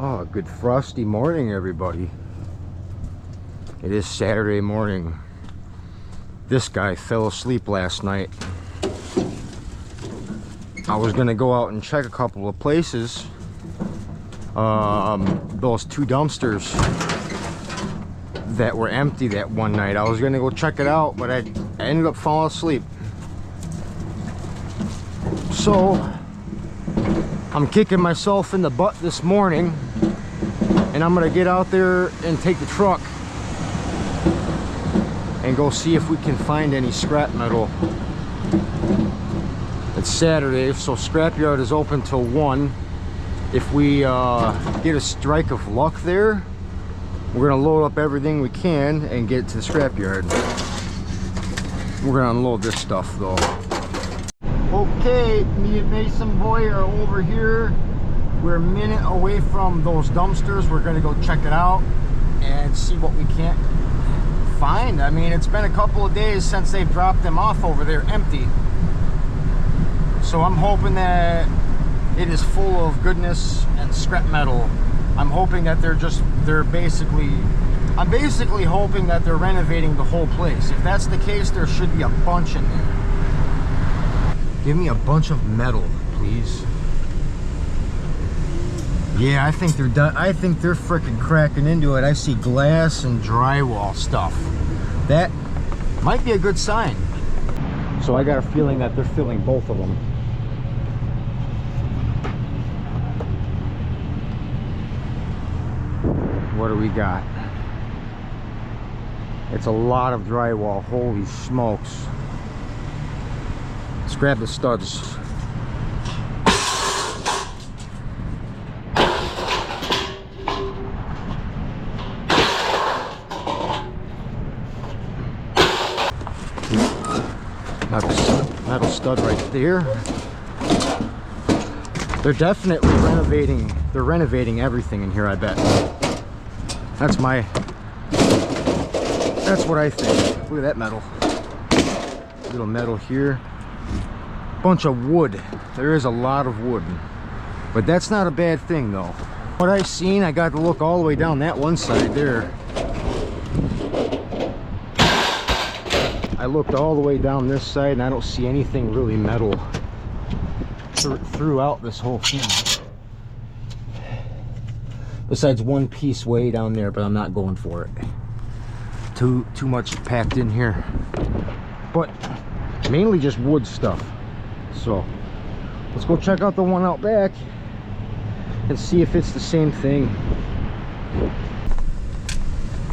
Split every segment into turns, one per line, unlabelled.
Oh, good frosty morning, everybody. It is Saturday morning. This guy fell asleep last night. I was gonna go out and check a couple of places. Those two dumpsters that were empty that one night. I was gonna go check it out, but I ended up falling asleep. So I'm kicking myself in the butt this morning, and I'm gonna get out there and take the truck and go see if we can find any scrap metal. It's Saturday, so scrapyard is open till 1. If we get a strike of luck there, we're gonna load up everything we can and get to the scrapyard. We're gonna unload this stuff though. Okay, me and Mason boy are over here. We're a minute away from those dumpsters. We're gonna go check it out and see what we can't find. I mean, it's been a couple of days since they've dropped them off over there empty. So I'm hoping that it is full of goodness and scrap metal. I'm hoping that I'm basically hoping that they're renovating the whole place. If that's the case, there should be a bunch in there. Give me a bunch of metal, please. Yeah, I think they're done. I think they're freaking cracking into it. I see glass and drywall stuff. That might be a good sign. So I got a feeling that they're filling both of them. What do we got? It's a lot of drywall. Holy smokes. Let's grab the studs. Metal stud right there. They're definitely renovating. They're renovating everything in here, I bet. That's what I think. Look at that metal. Little metal here. Bunch of wood. There is a lot of wood, but that's not a bad thing though. What I've seen, I got to look all the way down that one side there. I looked all the way down this side and I don't see anything really metal throughout this whole thing. Besides one piece way down there, but I'm not going for it. Too much packed in here. But mainly just wood stuff. So let's go check out the one out back and see if it's the same thing.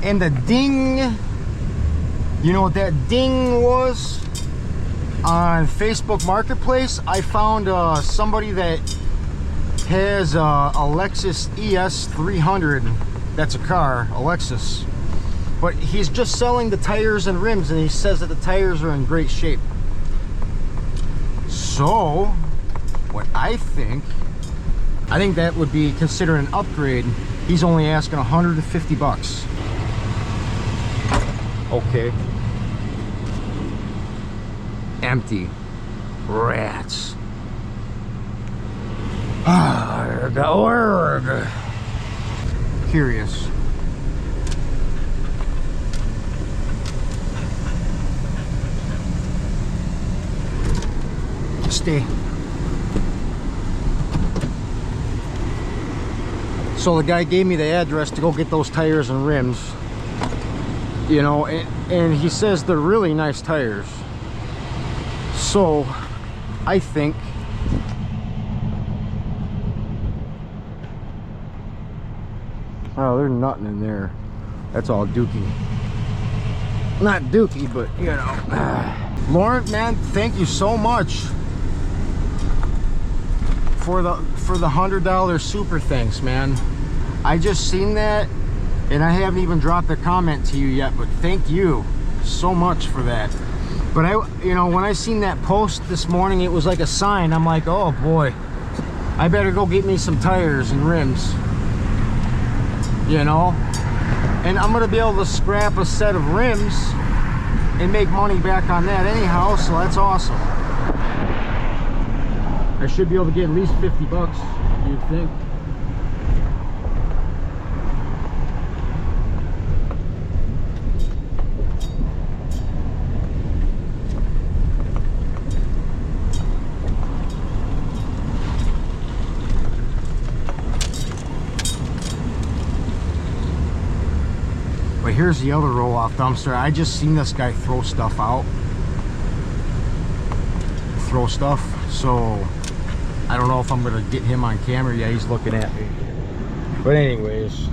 And the ding, you know what that ding was? On Facebook Marketplace, I found somebody that has a Lexus ES 300. That's a car, a Lexus. But he's just selling the tires and rims, and he says that the tires are in great shape. So, what I think that would be considered an upgrade. He's only asking 150 bucks. Okay. Empty. Rats. Curious. Stay. So the guy gave me the address to go get those tires and rims, you know, and he says they're really nice tires. So I think oh, there's nothing in there. That's all dookie. Not dookie, but you know. Lauren, man, thank you so much for the $100 super thanks, man. I just seen that and I haven't even dropped a comment to you yet, but thank you so much for that. But you know, when I seen that post this morning, it was like a sign. I'm like, oh boy, I better go get me some tires and rims, you know. And I'm gonna be able to scrap a set of rims and make money back on that anyhow, so that's awesome. I should be able to get at least 50 bucks, you'd think. here's the other roll-off dumpster. I just seen this guy throw stuff out. So I don't know if I'm gonna get him on camera. Yeah, he's looking at me. But anyways,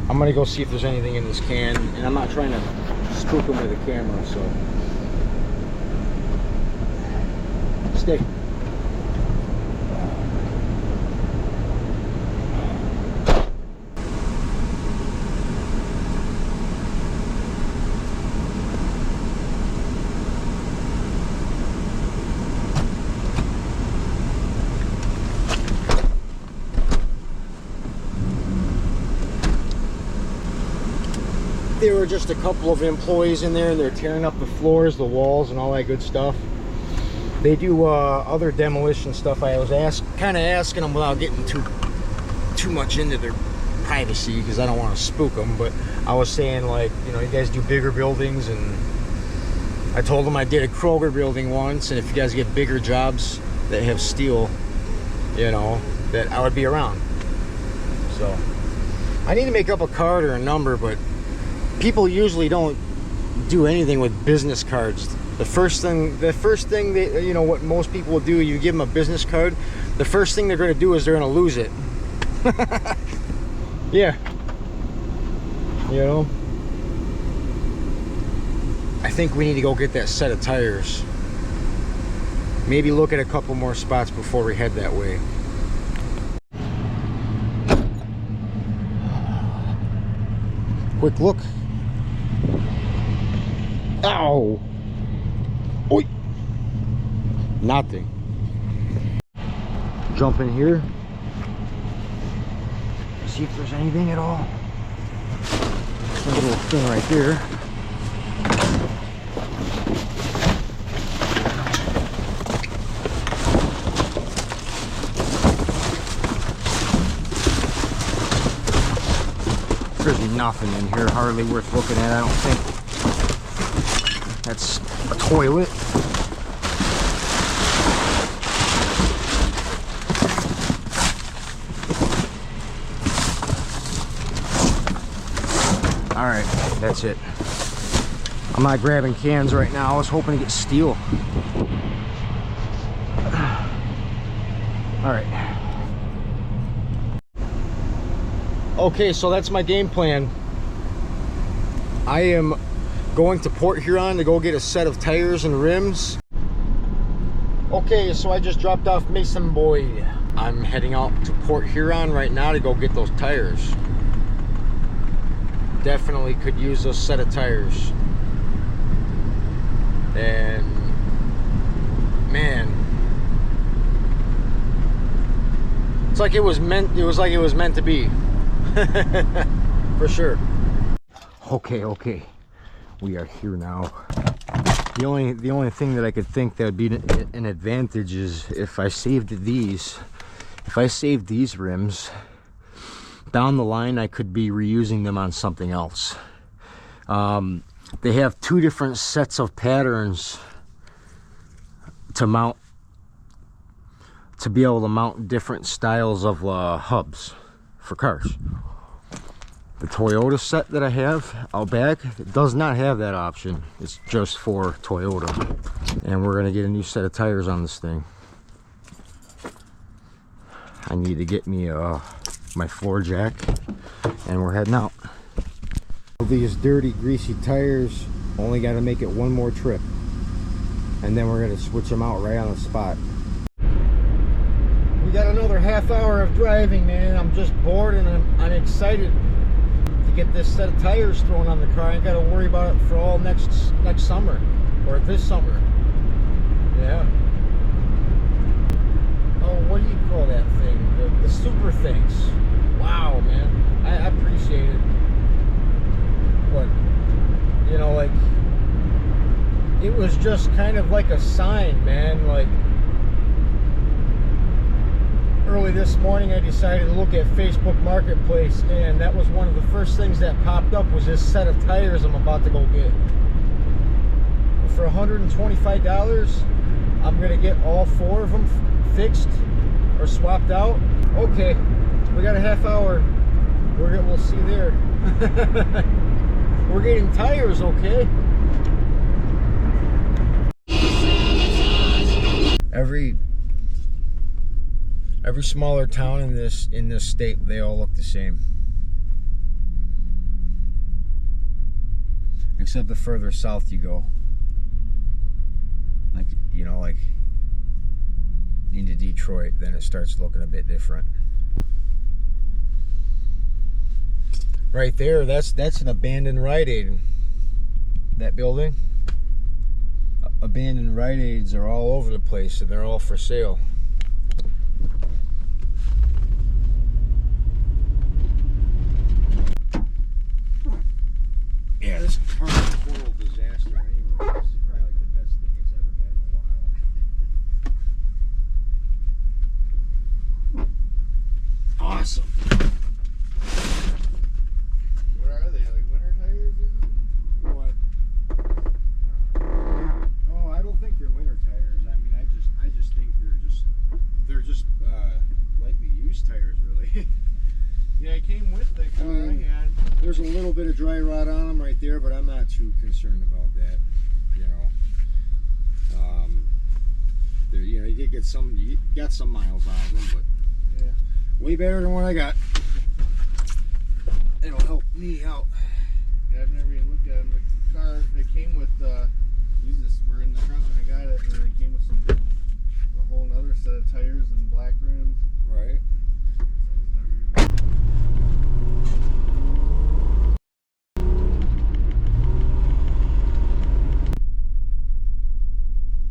I'm gonna go see if there's anything in this can, and I'm not trying to spook him with the camera, so stay. There were just a couple of employees in there, and they're tearing up the floors, the walls, and all that good stuff. They do other demolition stuff. I was kind of asking them without getting too much into their privacy, because I don't want to spook them. But I was saying, like, you know, you guys do bigger buildings, and I told them I did a Kroger building once, and if you guys get bigger jobs that have steel, you know, that I would be around. So I need to make up a card or a number, but people usually don't do anything with business cards. The first thing that, you know, what most people will do, you give them a business card, the first thing they're going to do is they're going to lose it. Yeah. You know, I think we need to go get that set of tires. Maybe look at a couple more spots before we head that way. Quick look. Ow! Oi! Nothing. Jump in here. See if there's anything at all. There's a little thing right there. There's nothing in here, hardly worth looking at, I don't think. That's a toilet. All right, that's it. I'm not grabbing cans right now. I was hoping to get steel. All right. Okay, so that's my game plan. I am going to Port Huron to go get a set of tires and rims. Okay, so I just dropped off Mason Boyd. I'm heading out to Port Huron right now to go get those tires. Definitely could use those set of tires. And man, it's like it was meant to be. For sure. Okay, we are here now. The only thing that I could think that would be an advantage is if I saved these rims down the line, I could be reusing them on something else. They have two different sets of patterns to mount, to be able to mount different styles of hubs for cars. The Toyota set that I have out back does not have that option. It's just for Toyota. And we're gonna get a new set of tires on this thing. I need to get me my floor jack, and we're heading out. These dirty, greasy tires, only got to make it one more trip, and then we're gonna switch them out right on the spot. We got another half hour of driving, man. I'm just bored, and I'm excited to get this set of tires thrown on the car. I ain't got to worry about it for all next summer, or this summer. Yeah. Oh, what do you call that thing? The super things. Wow, man. I appreciate it. What? You know, like, it was just kind of like a sign, man. Like, early this morning I decided to look at Facebook Marketplace, and that was one of the first things that popped up, was this set of tires I'm about to go get. For $125, I'm gonna get all four of them fixed or swapped out. Okay, we got a half hour. We'll see there. We're getting tires, okay? Every smaller town in this state, they all look the same. Except the further south you go. Like, you know, like into Detroit, then it starts looking a bit different. Right there, that's an abandoned Rite Aid. That building. Abandoned Rite Aids are all over the place, and they're all for sale. Yeah, this car is a total disaster anyway. This is probably like the best thing it's ever been in a while. Awesome.
What are they? Like winter tires or something?
What? Oh, I don't think they're winter tires. I mean, I just think they're just lightly used tires, really.
Yeah, it came with the car I had.
There's a little bit of dry rot on them right there, but I'm not too concerned about that. You know, you know, you got some miles out of them, but
Yeah.
way better than what I got. It'll help me out.
Yeah, I've never even looked at them. The car, they came with, these just were in the trunk when I got it, and then they came with a whole other set of tires and black rims.
Right.
So I was never even...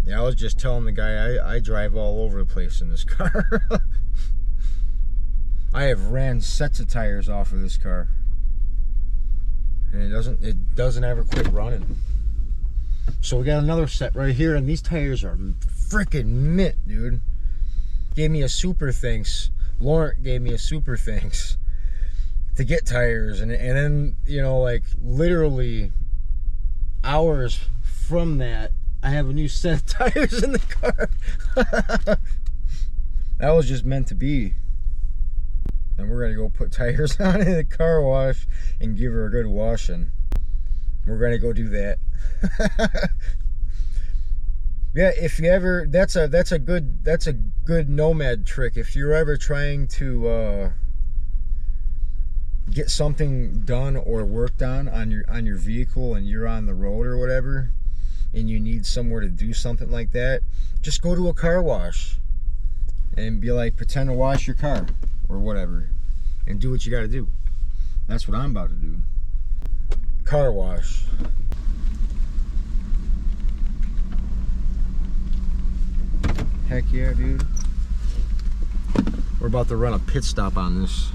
Yeah, I was just telling the guy I drive all over the place in this car. I have ran sets of tires off of this car, and it doesn't ever quit running. So we got another set right here, and these tires are freaking mint, dude. Gave me a super thanks. Laurent gave me a super thanks to get tires, and then, you know, like literally hours from that, I have a new set of tires in the car. That was just meant to be. And we're gonna go put tires on in the car wash and give her a good washing. We're gonna go do that. Yeah, if you ever, that's a good nomad trick. If you're ever trying to get something done or worked on your vehicle, and you're on the road or whatever, and you need somewhere to do something like that, just go to a car wash and be like, pretend to wash your car or whatever, and do what you got to do. That's what I'm about to do. Car wash. Heck yeah, dude. We're about to run a pit stop on this.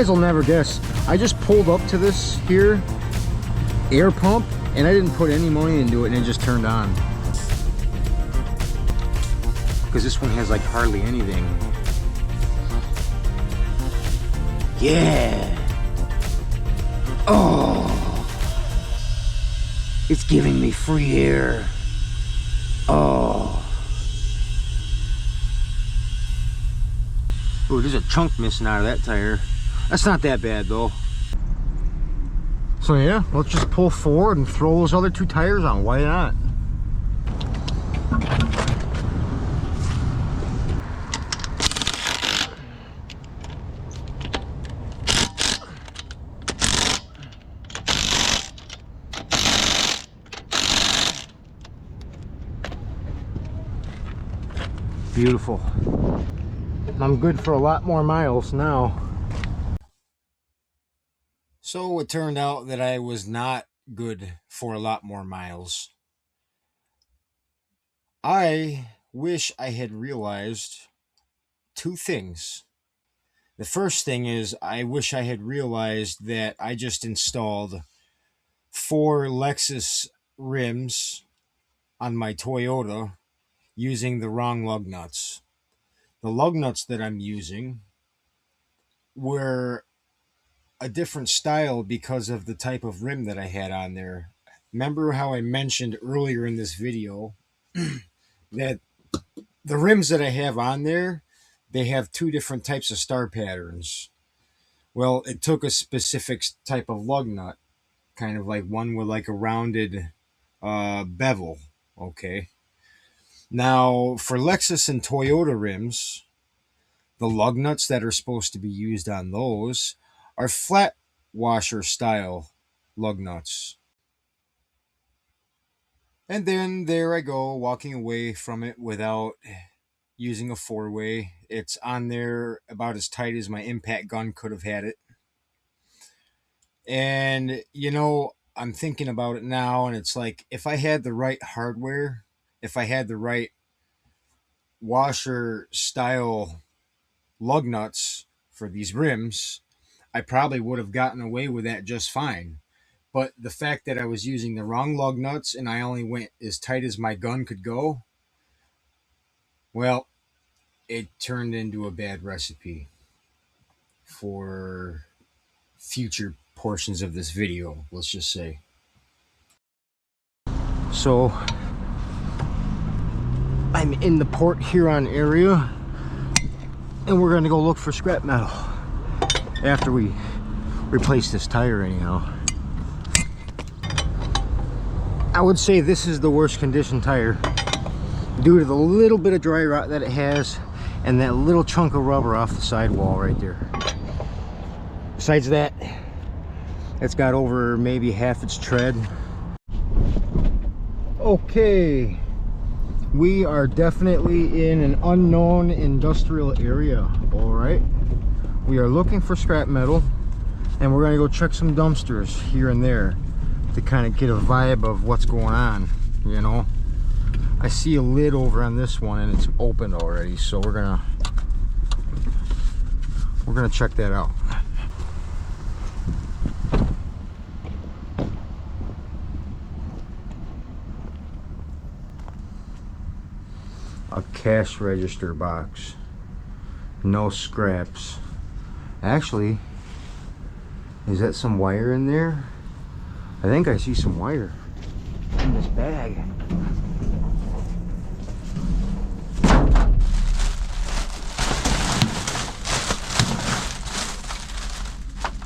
guys will never guess. I just pulled up to this here air pump and I didn't put any money into it and it just turned on. Because this one has like hardly anything. Yeah. Oh. It's giving me free air. Oh. Ooh, there's a chunk missing out of that tire. That's not that bad though. So yeah, let's just pull forward and throw those other two tires on. Why not? Beautiful. I'm good for a lot more miles now. So it turned out that I was not good for a lot more miles. I wish I had realized two things. The first thing is I wish I had realized that I just installed 4 Lexus rims on my Toyota using the wrong lug nuts. The lug nuts that I'm using were a different style because of the type of rim that I had on there. Remember how I mentioned earlier in this video that the rims that I have on there, they have 2 different types of star patterns. Well, it took a specific type of lug nut, kind of like one with like a rounded bevel. Okay. Now, for Lexus and Toyota rims, the lug nuts that are supposed to be used on those are flat washer style lug nuts. And then there I go, walking away from it without using a 4-way. It's on there about as tight as my impact gun could have had it. And, you know, I'm thinking about it now, and it's like, if I had the right hardware, if I had the right washer style lug nuts for these rims, I probably would have gotten away with that just fine. But the fact that I was using the wrong lug nuts and I only went as tight as my gun could go, well, it turned into a bad recipe for future portions of this video, let's just say. So I'm in the Port Huron area and we're going to go look for scrap metal after we replace this tire anyhow. I would say this is the worst condition tire due to the little bit of dry rot that it has and that little chunk of rubber off the sidewall right there. Besides that, it's got over maybe half its tread. Okay, we are definitely in an unknown industrial area. All right, we are looking for scrap metal and we're going to go check some dumpsters here and there to kind of get a vibe of what's going on. You know, I see a lid over on this one and it's opened already, so we're gonna check that out. A cash register box, no scraps. Actually, is that some wire in there? I think I see some wire in this bag.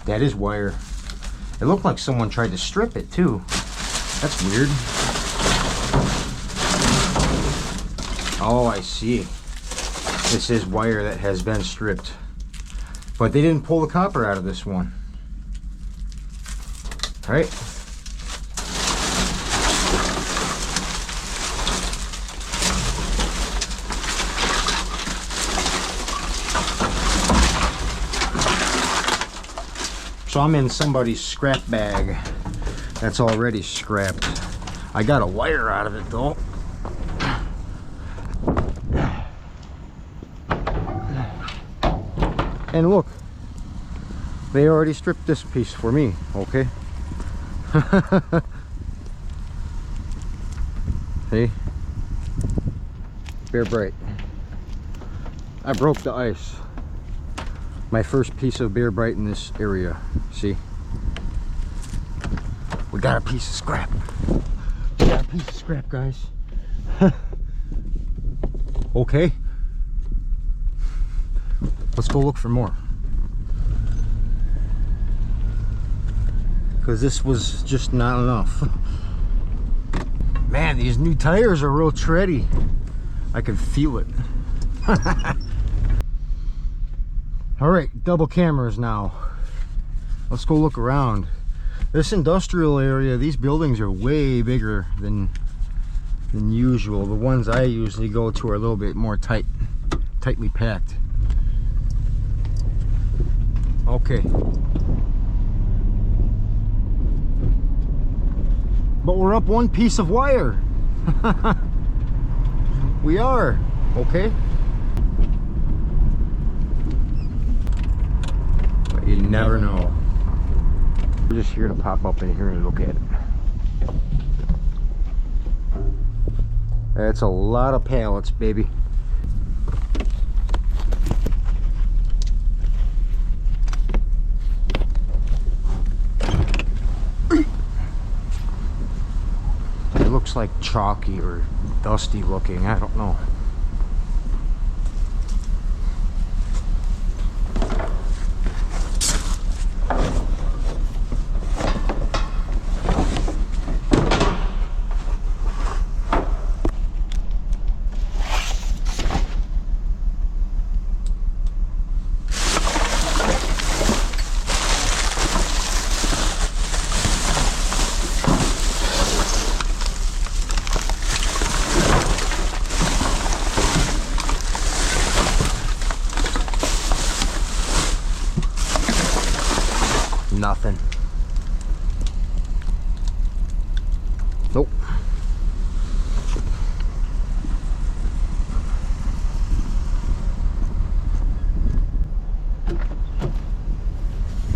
That is wire. It looked like someone tried to strip it too. That's weird. Oh, I see. This is wire that has been stripped. But they didn't pull the copper out of this one. All right. So I'm in somebody's scrap bag that's already scrapped. I got a wire out of it though. And look, They already stripped this piece for me, okay? See? Bear Bright. I broke the ice. My first piece of Bear Bright in this area. See? We got a piece of scrap. We got a piece of scrap, guys. Okay. Let's go look for more. Because this was just not enough. Man, these new tires are real tready. I can feel it. All right, double cameras now. Let's go look around. This industrial area, these buildings are way bigger than usual. The ones I usually go to are a little bit more tightly packed. Okay. But we're up one piece of wire. We are. Okay. But you never know. We're just here to pop up in here and look at it. That's a lot of pallets, baby. It looks like chalky or dusty looking, I don't know. Nothing. Nope.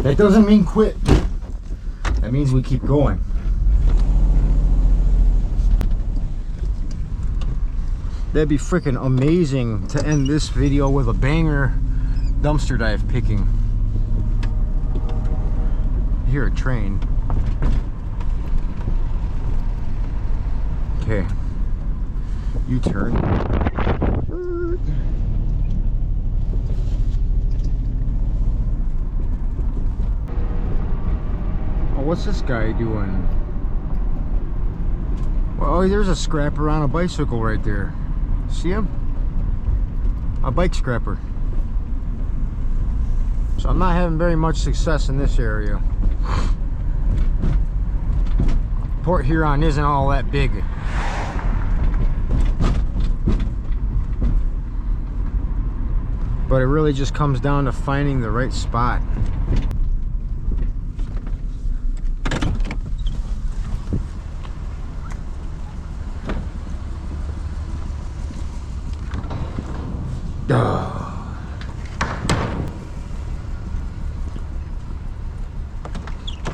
That doesn't mean quit. That means we keep going. That'd be freaking amazing to end this video with a banger dumpster dive picking. I hear a train. Okay. U-turn. Oh, what's this guy doing? Well, oh, there's a scrapper on a bicycle right there. See him? A bike scrapper. So I'm not having very much success in this area. Port Huron isn't all that big. But it really just comes down to finding the right spot.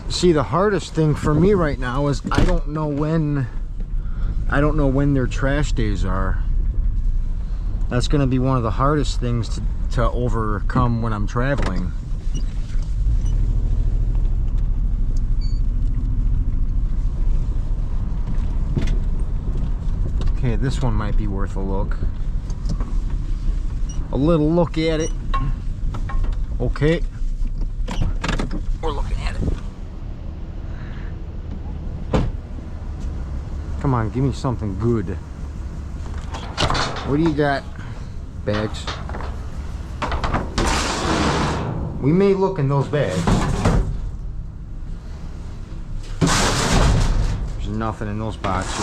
See, the hardest thing for me right now is I don't know when their trash days are. That's going to be one of the hardest things to overcome when I'm traveling. Okay, this one might be worth a look. A little look at it. Okay. We're looking at it. Come on, give me something good. What do you got? Bags. We may look in those bags. There's nothing in those boxes.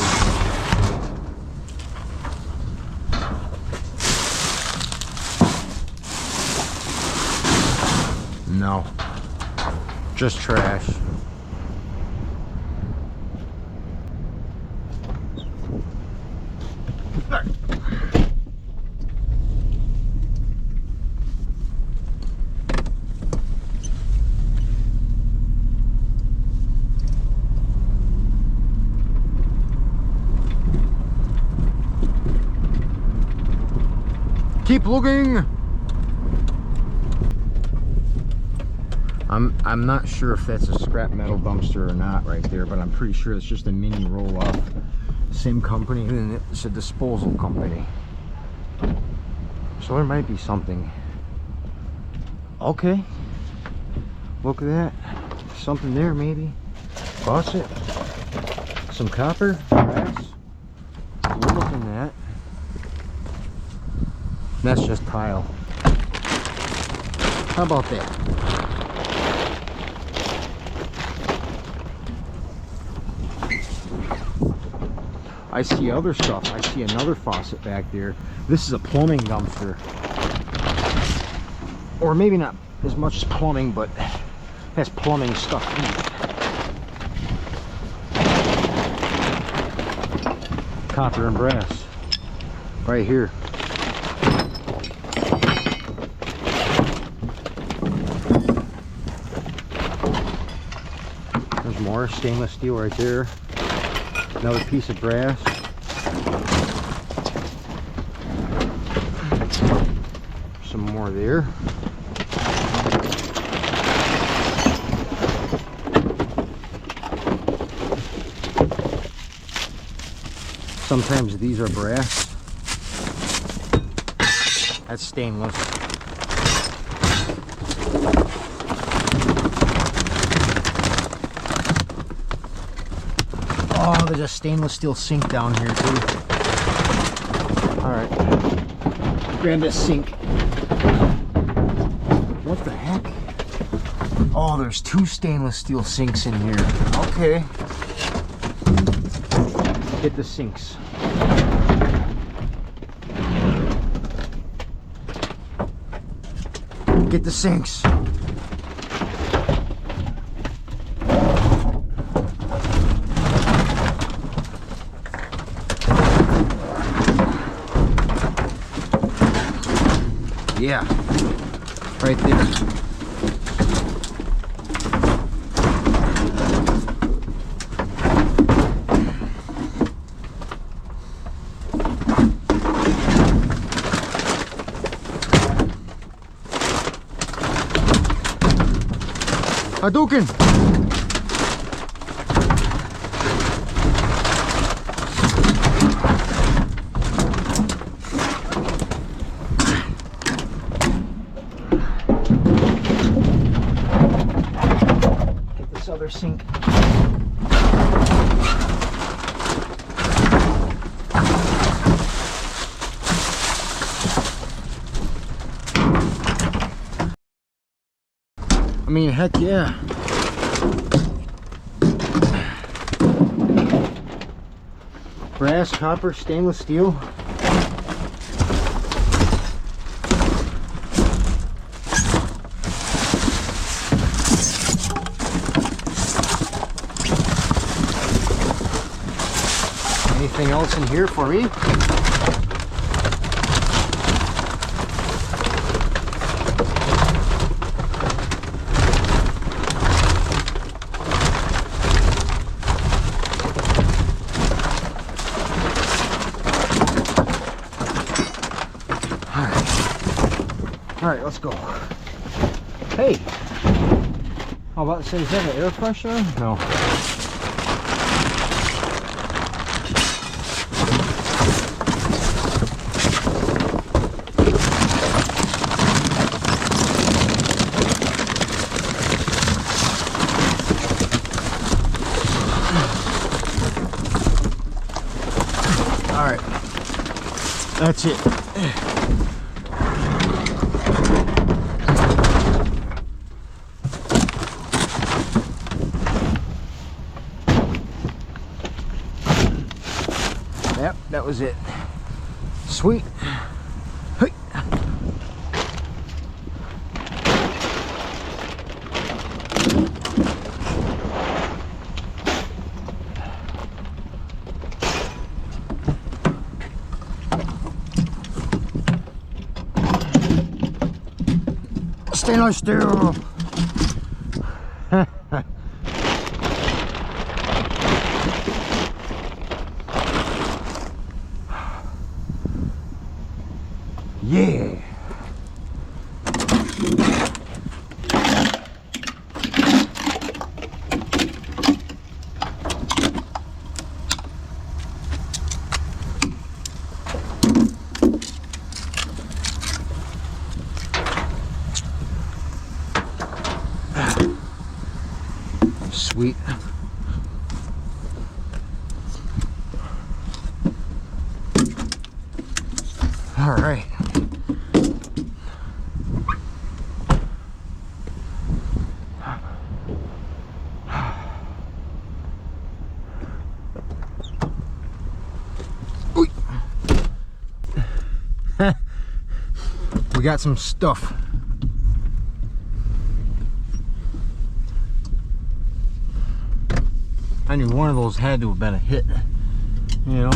No. Just trash. Keep looking. I'm not sure if that's a scrap metal dumpster or not right there, but I'm pretty sure it's just a mini roll-off. Same company, and it's a disposal company. So there might be something. Okay. Look at that. Something there maybe. Faucet. Some copper. Brass. We're looking at. That's just tile. How about that? I see other stuff. I see another faucet back there. This is a plumbing dumpster. Or maybe not as much as plumbing, but has plumbing stuff in it. Copper and brass. Right here. There's more stainless steel right there. Another piece of brass. Some more there. Sometimes these are brass. That's stainless. Oh, there's a stainless steel sink down here too. Alright. Grab this sink. What the heck? Oh, there's two stainless steel sinks in here. Okay. Get the sinks. Get the sinks. Yeah, right there. Hadouken! Other sink. I mean, heck yeah. Brass, copper, stainless steel. Anything else in here for me? All right, let's go. Hey, how about to say, is that an air freshener? No. All right, that's it. Yep, that was it. Sweet. Hey. Stainless steel. Yeah. Sweet. All right. We got some stuff. I knew one of those had to have been a hit, you know.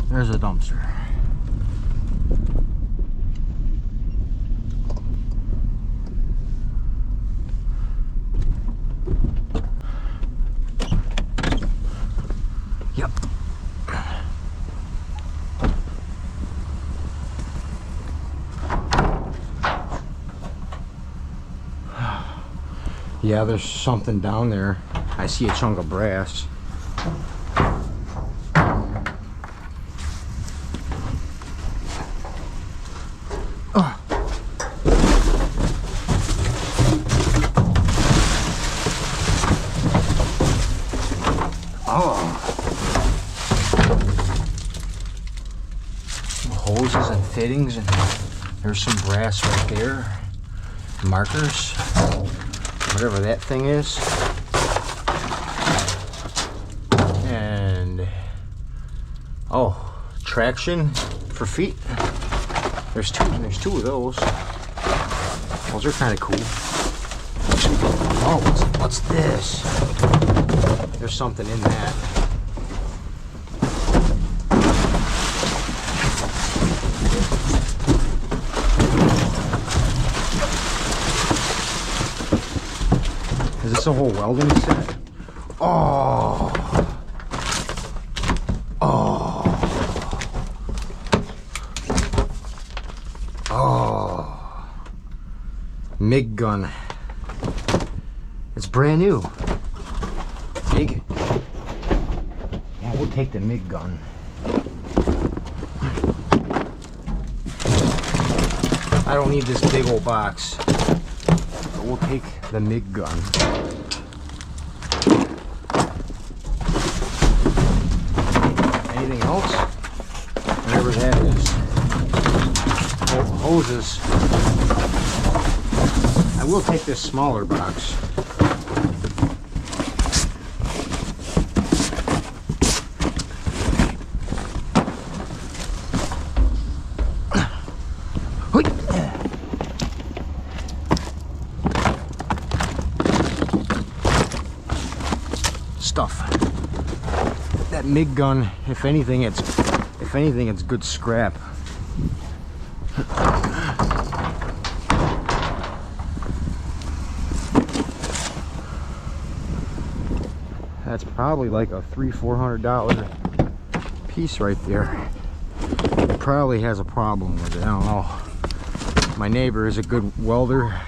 There's a dumpster. Yep. Yeah, there's something down there. I see a chunk of brass. Oh. Oh. Hoses and fittings, and there's some brass right there. Markers. Whatever that thing is. And oh, traction for feet. There's two of those. Those are kind of cool. Oh, what's this? There's something in that. Is this a whole welding set? Oh. Oh. Oh. MIG gun. It's brand new. MIG. Yeah, we'll take the MIG gun. I don't need this big old box. But we'll take the MIG gun. Anything else? Whatever that is. Oh, hoses. I will take this smaller box. Stuff. That MIG gun, if anything it's good scrap. That's probably like a $300-400 piece right there. It probably has a problem with it. I don't know. My neighbor is a good welder,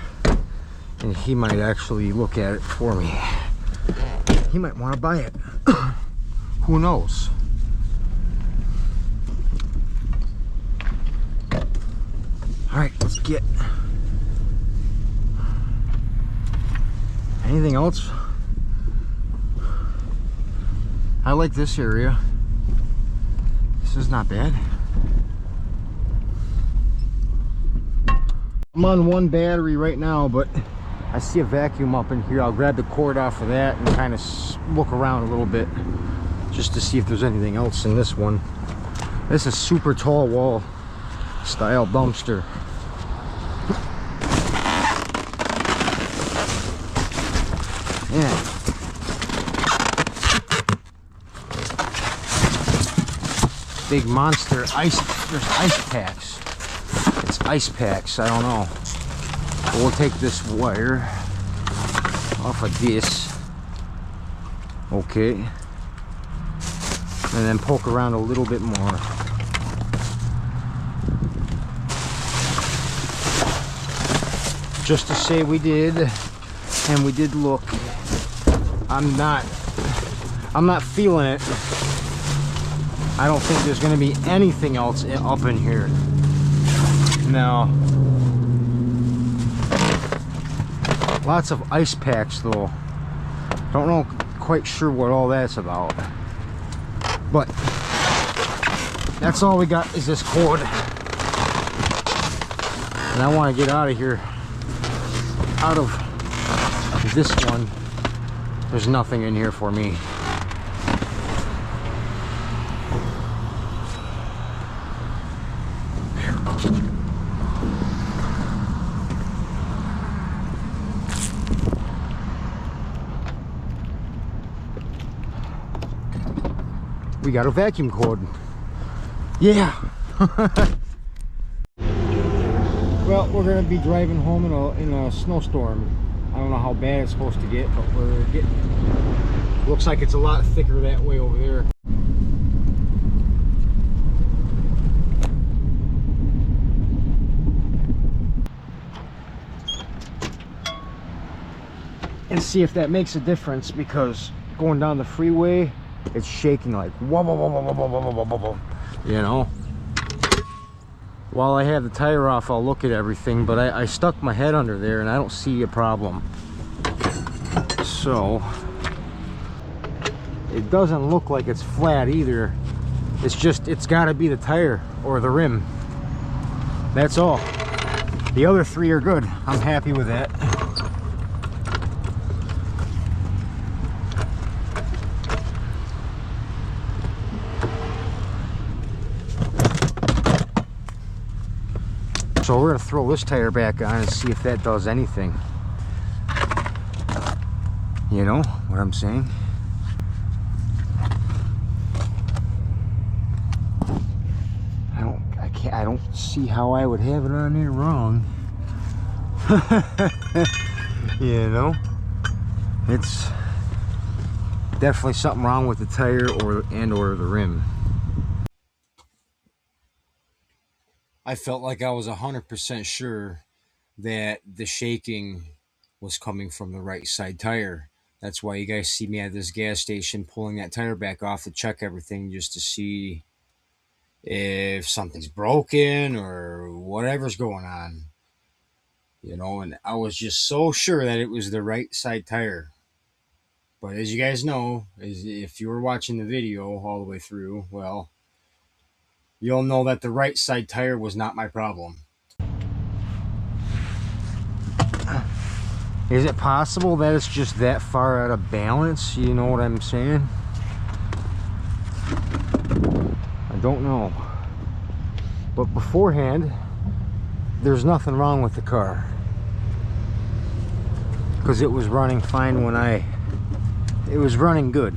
and he might actually look at it for me. He might want to buy it. Who knows? All right, let's get. Anything else? I like this area. This is not bad. I'm on one battery right now, but I see a vacuum up in here. I'll grab the cord off of that and kind of look around a little bit just to see if there's anything else in this one. This is super tall wall style dumpster. Yeah. Big monster ice. There's ice packs. It's ice packs. I don't know. But we'll take this wire off of this. Okay. And then poke around a little bit more. Just to say we did, and we did look. I'm not feeling it. I don't think there's going to be anything else up in here. No. Lots of ice packs though. Don't know quite sure what all that's about. But that's all we got is this cord. And I want to get out of here. Out of this one. There's nothing in here for me. We got a vacuum cord. Yeah. Well, we're gonna be driving home in a snowstorm. I don't know how bad it's supposed to get, but we're getting. Looks like it's a lot thicker that way over there. And see if that makes a difference, because going down the freeway, it's shaking like whoa, whoa, whoa, whoa, whoa, whoa, whoa, whoa, whoa. You know. While I have the tire off, I'll look at everything, but I stuck my head under there and I don't see a problem. So it doesn't look like it's flat either. It's just, it's got to be the tire or the rim. That's all. The other three are good. I'm happy with that. So we're gonna throw this tire back on and see if that does anything. You know what I'm saying? I don't see how I would have it on there wrong. You know? It's definitely something wrong with the tire or the rim. I felt like I was 100% sure that the shaking was coming from the right side tire. That's why you guys see me at this gas station pulling that tire back off to check everything, just to see if something's broken or whatever's going on. You know, and I was just so sure that it was the right side tire. But as you guys know, if you were watching the video all the way through, well, you'll know that the right side tire was not my problem. Is it possible that it's just that far out of balance? You know what I'm saying? I don't know. But beforehand, there's nothing wrong with the car, because it was running fine when it was running good.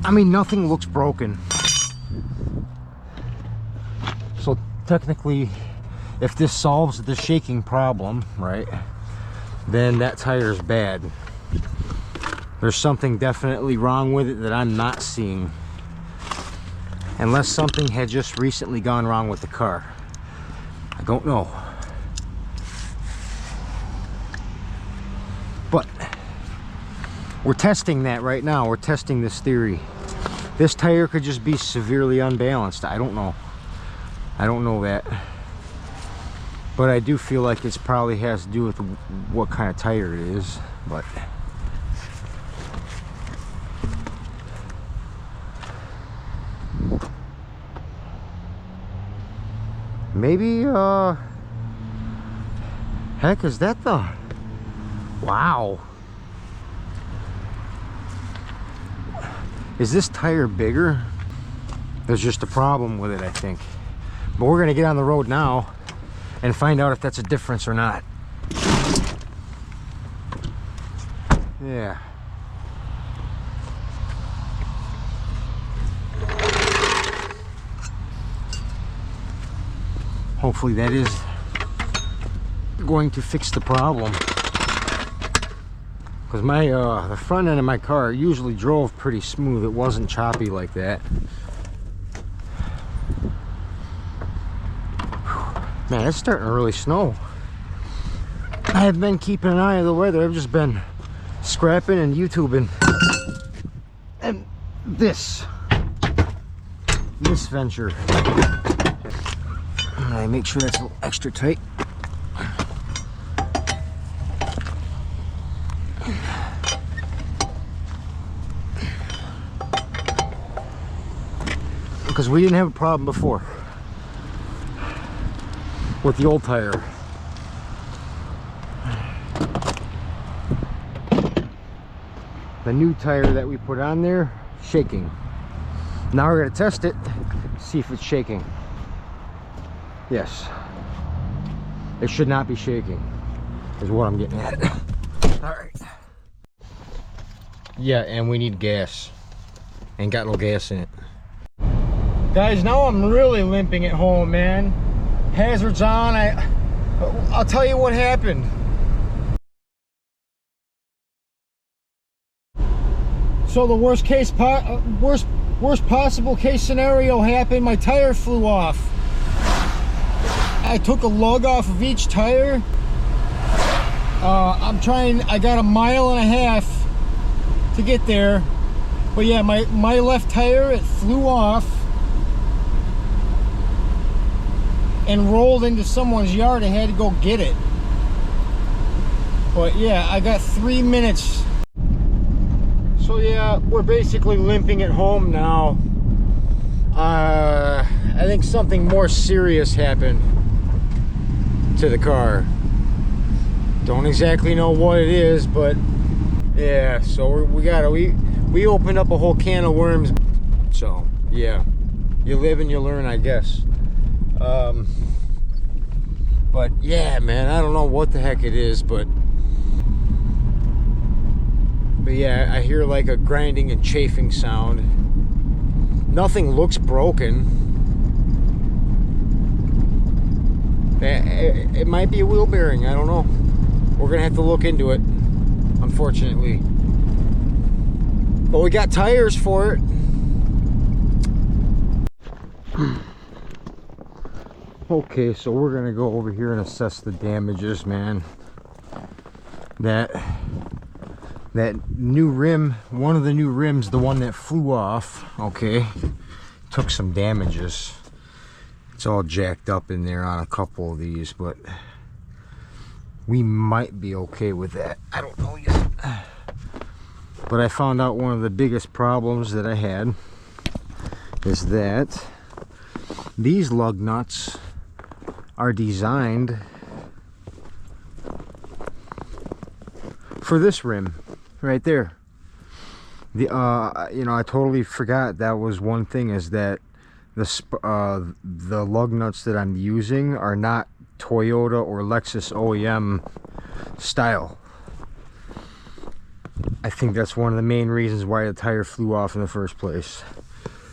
I mean, nothing looks broken. So technically, if this solves the shaking problem, right, then that tire is bad. There's something definitely wrong with it that I'm not seeing. Unless something had just recently gone wrong with the car. I don't know. But we're testing that right now. We're testing this theory. This tire could just be severely unbalanced. I don't know. I don't know that. But I do feel like it probably has to do with what kind of tire it is. But maybe, heck, is that the... Wow. Is this tire bigger? There's just a problem with it, I think. But we're gonna get on the road now and find out if that's a difference or not. Yeah. Hopefully that is going to fix the problem. Because my the front end of my car usually drove pretty smooth. It wasn't choppy like that. Man, it's starting to really snow. I have been keeping an eye on the weather. I've just been scrapping and YouTubing. And this venture. I make sure that's a little extra tight. Because we didn't have a problem before with the old tire. The new tire that we put on there, shaking. Now we're going to test it, see if it's shaking. Yes, it should not be shaking, is what I'm getting at. All right. Yeah, and we need gas. Ain't got no gas in it. Guys, now I'm really limping at home, man. Hazards on. I'll tell you what happened. So the worst possible case scenario happened. My tire flew off. I took a lug off of each tire. I got a mile and a half to get there. But yeah, my left tire, it flew off and rolled into someone's yard. I had to go get it. But yeah, I got 3 minutes. So yeah, we're basically limping at home now. I think something more serious happened to the car. Don't exactly know what it is, but yeah, so we opened up a whole can of worms. So yeah, you live and you learn, I guess. But yeah, man, I don't know what the heck it is, but yeah, I hear like a grinding and chafing sound. Nothing looks broken. It might be a wheel bearing, I don't know. We're gonna have to look into it, unfortunately. But we got tires for it. Okay, so we're gonna go over here and assess the damages, man. That new rim, one of the new rims, the one that flew off, okay, took some damages. It's all jacked up in there on a couple of these, but we might be okay with that. I don't know yet. But I found out one of the biggest problems that I had is that these lug nuts are designed for this rim right there. The you know, I totally forgot that was one thing, is that the lug nuts that I'm using are not Toyota or Lexus OEM style. I think that's one of the main reasons why the tire flew off in the first place.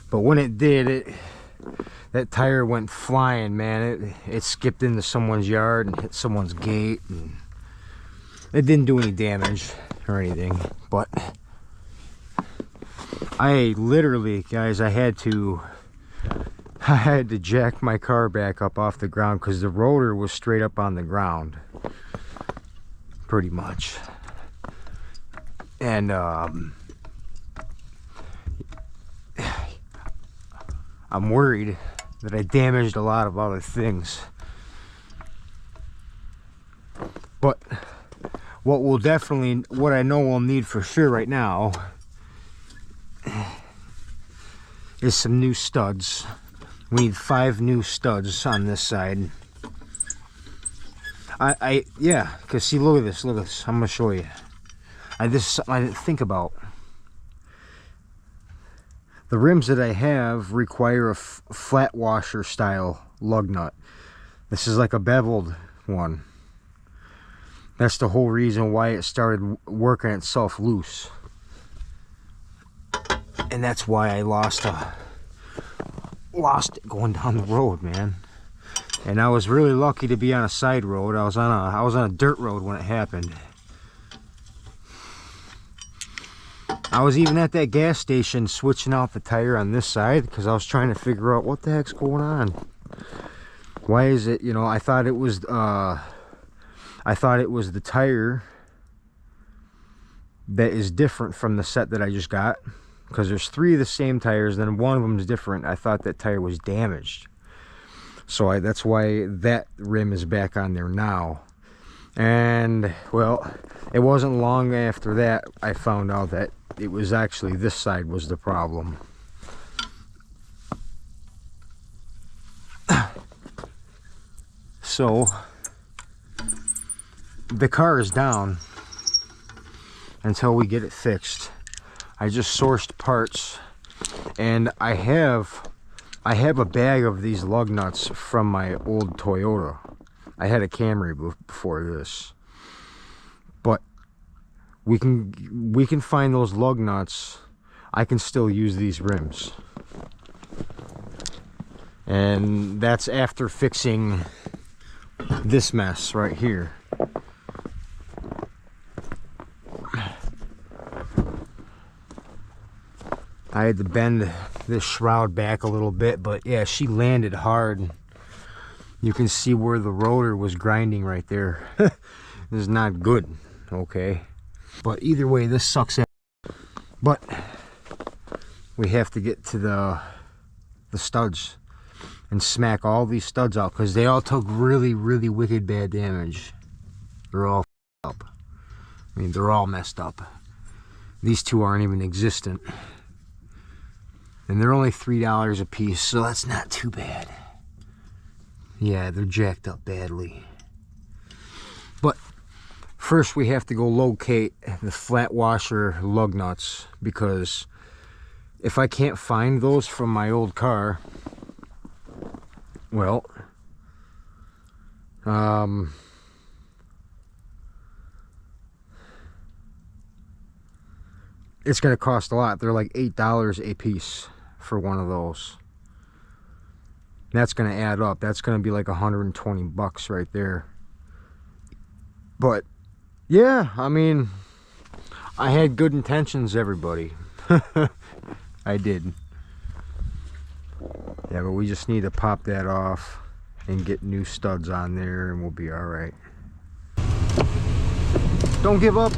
But when it did, that tire went flying, man. It skipped into someone's yard and hit someone's gate, and it didn't do any damage or anything. But I literally, guys, I had to jack my car back up off the ground because the rotor was straight up on the ground, pretty much. And I'm worried that I damaged a lot of other things. But what I know we'll need for sure right now is some new studs. We need 5 new studs on this side. Yeah, because see, look at this, I'm gonna show you. This is something I didn't think about. The rims that I have require a flat washer style lug nut. This is like a beveled one. That's the whole reason why it started working itself loose. And that's why I lost it going down the road, man. And I was really lucky to be on a side road. I was on a dirt road when it happened. I was even at that gas station switching out the tire on this side because I was trying to figure out what the heck's going on. Why is it, you know, I thought it was, I I thought it was the tire that is different from the set that I just got, because there's 3 of the same tires, then one of them is different. I thought that tire was damaged, so that's why that rim is back on there now. And well, it wasn't long after that I found out that it was actually this side was the problem. So the car is down until we get it fixed. I just sourced parts, and I have a bag of these lug nuts from my old Toyota. I had a Camry before this, but we can find those lug nuts. I can still use these rims, and that's after fixing this mess right here. I had to bend this shroud back a little bit, but yeah, she landed hard. You can see where the rotor was grinding right there. This is not good, okay? But either way, this sucks out. But we have to get to the studs and smack all these studs out, because they all took really, really wicked bad damage. They're all up. I mean, they're all messed up. These 2 aren't even existent. And they're only $3 a piece, so that's not too bad. Yeah, they're jacked up badly. But first we have to go locate the flat washer lug nuts, because if I can't find those from my old car, well, it's going to cost a lot. They're like $8 a piece for one of those. That's going to add up. That's going to be like 120 bucks right there. But yeah, I mean, I had good intentions, everybody. I did. Yeah, but we just need to pop that off and get new studs on there, and we'll be all right. Don't give up.